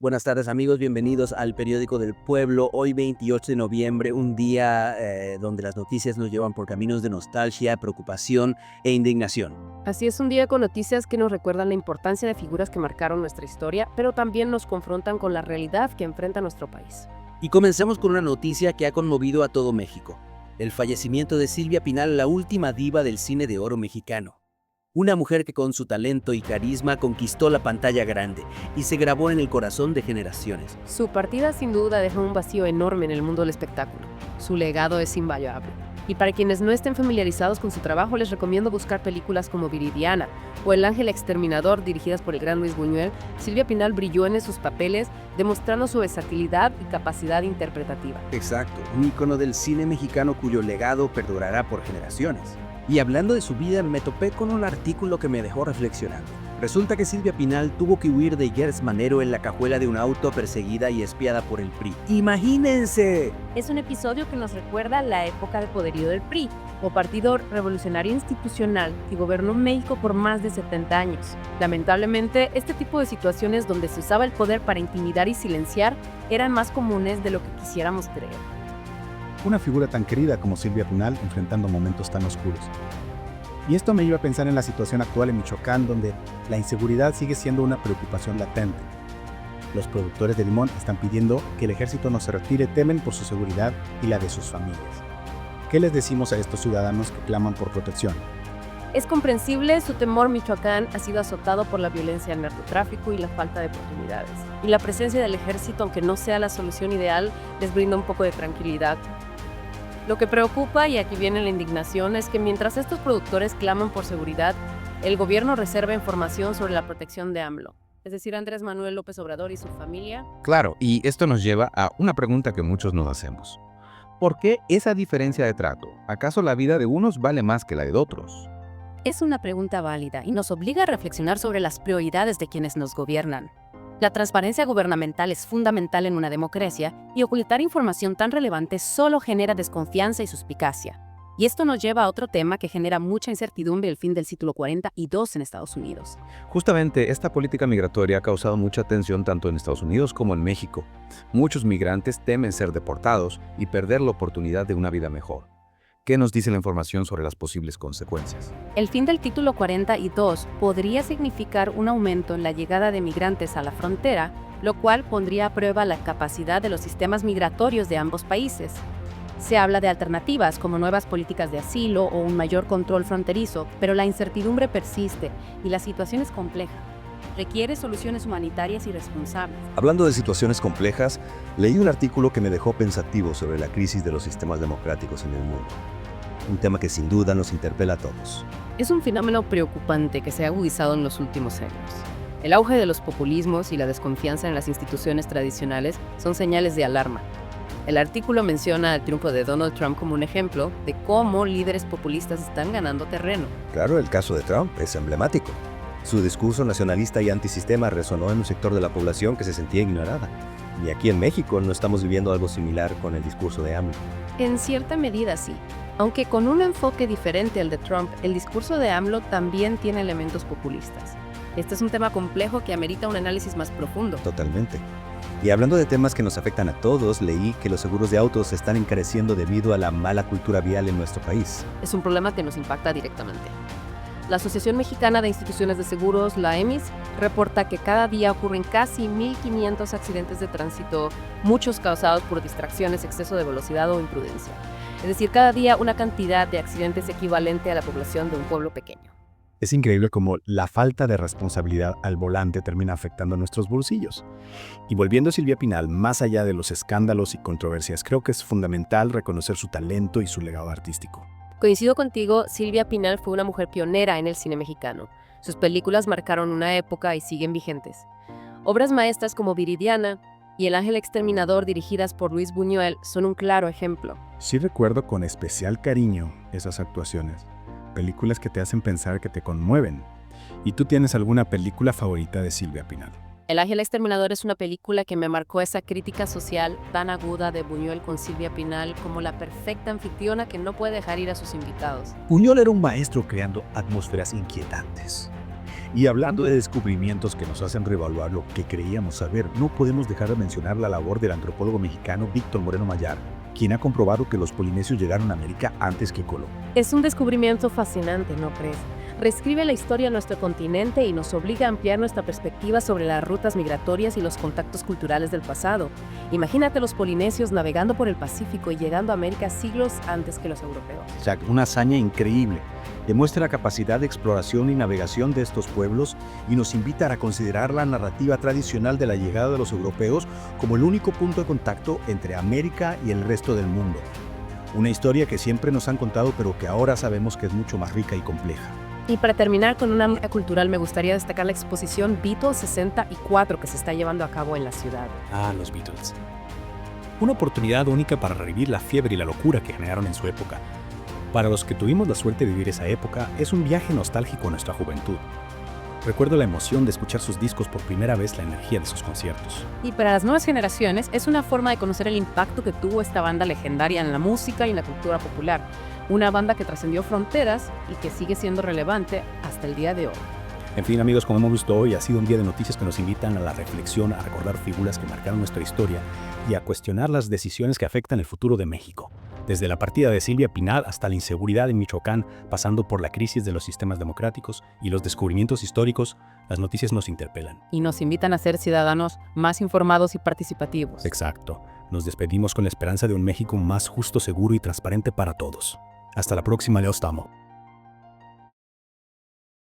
Buenas tardes amigos, bienvenidos al Periódico del Pueblo. Hoy 28 de noviembre, un día donde las noticias nos llevan por caminos de nostalgia, preocupación e indignación. Así es, un día con noticias que nos recuerdan la importancia de figuras que marcaron nuestra historia, pero también nos confrontan con la realidad que enfrenta nuestro país. Y comencemos con una noticia que ha conmovido a todo México. El fallecimiento de Silvia Pinal, la última diva del cine de oro mexicano. Una mujer que con su talento y carisma conquistó la pantalla grande y se grabó en el corazón de generaciones. Su partida sin duda dejó un vacío enorme en el mundo del espectáculo. Su legado es invaluable. Y para quienes no estén familiarizados con su trabajo, les recomiendo buscar películas como Viridiana o El Ángel Exterminador, dirigidas por el gran Luis Buñuel. Silvia Pinal brilló en esos papeles, demostrando su versatilidad y capacidad interpretativa. Exacto, un ícono del cine mexicano cuyo legado perdurará por generaciones. Y hablando de su vida, me topé con un artículo que me dejó reflexionando. Resulta que Silvia Pinal tuvo que huir de Gers Manero en la cajuela de un auto, perseguida y espiada por el PRI. ¡Imagínense! Es un episodio que nos recuerda la época de poderío del PRI, o Partido Revolucionario Institucional, que gobernó México por más de 70 años. Lamentablemente, este tipo de situaciones donde se usaba el poder para intimidar y silenciar eran más comunes de lo que quisiéramos creer. Una figura tan querida como Silvia Pinal enfrentando momentos tan oscuros. Y esto me lleva a pensar en la situación actual en Michoacán, donde la inseguridad sigue siendo una preocupación latente. Los productores de limón están pidiendo que el ejército no se retire, temen por su seguridad y la de sus familias. ¿Qué les decimos a estos ciudadanos que claman por protección? Es comprensible su temor. Michoacán ha sido azotado por la violencia, el narcotráfico y la falta de oportunidades. Y la presencia del ejército, aunque no sea la solución ideal, les brinda un poco de tranquilidad. Lo que preocupa, y aquí viene la indignación, es que mientras estos productores claman por seguridad, el gobierno reserva información sobre la protección de AMLO. Es decir, Andrés Manuel López Obrador y su familia. Claro, y esto nos lleva a una pregunta que muchos nos hacemos. ¿Por qué esa diferencia de trato? ¿Acaso la vida de unos vale más que la de otros? Es una pregunta válida y nos obliga a reflexionar sobre las prioridades de quienes nos gobiernan. La transparencia gubernamental es fundamental en una democracia y ocultar información tan relevante solo genera desconfianza y suspicacia. Y esto nos lleva a otro tema que genera mucha incertidumbre: el fin del título 42 en Estados Unidos. Justamente esta política migratoria ha causado mucha tensión tanto en Estados Unidos como en México. Muchos migrantes temen ser deportados y perder la oportunidad de una vida mejor. ¿Qué nos dice la información sobre las posibles consecuencias? El fin del título 42 podría significar un aumento en la llegada de migrantes a la frontera, lo cual pondría a prueba la capacidad de los sistemas migratorios de ambos países. Se habla de alternativas como nuevas políticas de asilo o un mayor control fronterizo, pero la incertidumbre persiste y la situación es compleja. Requiere soluciones humanitarias y responsables. Hablando de situaciones complejas, leí un artículo que me dejó pensativo sobre la crisis de los sistemas democráticos en el mundo. Un tema que sin duda nos interpela a todos. Es un fenómeno preocupante que se ha agudizado en los últimos años. El auge de los populismos y la desconfianza en las instituciones tradicionales son señales de alarma. El artículo menciona el triunfo de Donald Trump como un ejemplo de cómo líderes populistas están ganando terreno. Claro, el caso de Trump es emblemático. Su discurso nacionalista y antisistema resonó en un sector de la población que se sentía ignorada. Y aquí en México no estamos viviendo algo similar con el discurso de AMLO. En cierta medida sí. Aunque con un enfoque diferente al de Trump, el discurso de AMLO también tiene elementos populistas. Este es un tema complejo que amerita un análisis más profundo. Totalmente. Y hablando de temas que nos afectan a todos, leí que los seguros de autos se están encareciendo debido a la mala cultura vial en nuestro país. Es un problema que nos impacta directamente. La Asociación Mexicana de Instituciones de Seguros, la EMIS, reporta que cada día ocurren casi 1,500 accidentes de tránsito, muchos causados por distracciones, exceso de velocidad o imprudencia. Es decir, cada día una cantidad de accidentes equivalente a la población de un pueblo pequeño. Es increíble cómo la falta de responsabilidad al volante termina afectando a nuestros bolsillos. Y volviendo a Silvia Pinal, más allá de los escándalos y controversias, creo que es fundamental reconocer su talento y su legado artístico. Coincido contigo, Silvia Pinal fue una mujer pionera en el cine mexicano. Sus películas marcaron una época y siguen vigentes. Obras maestras como Viridiana y El Ángel Exterminador, dirigidas por Luis Buñuel, son un claro ejemplo. Sí recuerdo con especial cariño esas actuaciones. Películas que te hacen pensar, que te conmueven. ¿Y tú tienes alguna película favorita de Silvia Pinal? El Ángel Exterminador es una película que me marcó esa crítica social tan aguda de Buñuel con Silvia Pinal como la perfecta anfitriona que no puede dejar ir a sus invitados. Buñuel era un maestro creando atmósferas inquietantes. Y hablando de descubrimientos que nos hacen reevaluar lo que creíamos saber, no podemos dejar de mencionar la labor del antropólogo mexicano Víctor Moreno Mayar, quien ha comprobado que los polinesios llegaron a América antes que Colón. Es un descubrimiento fascinante, ¿no crees? Reescribe la historia de nuestro continente y nos obliga a ampliar nuestra perspectiva sobre las rutas migratorias y los contactos culturales del pasado. Imagínate los polinesios navegando por el Pacífico y llegando a América siglos antes que los europeos. Jack, una hazaña increíble. Demuestra la capacidad de exploración y navegación de estos pueblos y nos invita a considerar la narrativa tradicional de la llegada de los europeos como el único punto de contacto entre América y el resto del mundo. Una historia que siempre nos han contado, pero que ahora sabemos que es mucho más rica y compleja. Y para terminar con una nota cultural, me gustaría destacar la exposición Beatles 64 que se está llevando a cabo en la ciudad. Ah, los Beatles. Una oportunidad única para revivir la fiebre y la locura que generaron en su época. Para los que tuvimos la suerte de vivir esa época, es un viaje nostálgico a nuestra juventud. Recuerdo la emoción de escuchar sus discos por primera vez, la energía de sus conciertos. Y para las nuevas generaciones es una forma de conocer el impacto que tuvo esta banda legendaria en la música y en la cultura popular. Una banda que trascendió fronteras y que sigue siendo relevante hasta el día de hoy. En fin, amigos, como hemos visto hoy, ha sido un día de noticias que nos invitan a la reflexión, a recordar figuras que marcaron nuestra historia y a cuestionar las decisiones que afectan el futuro de México. Desde la partida de Silvia Pinal hasta la inseguridad en Michoacán, pasando por la crisis de los sistemas democráticos y los descubrimientos históricos, las noticias nos interpelan. Y nos invitan a ser ciudadanos más informados y participativos. Exacto. Nos despedimos con la esperanza de un México más justo, seguro y transparente para todos. Hasta la próxima, Leos Tamo.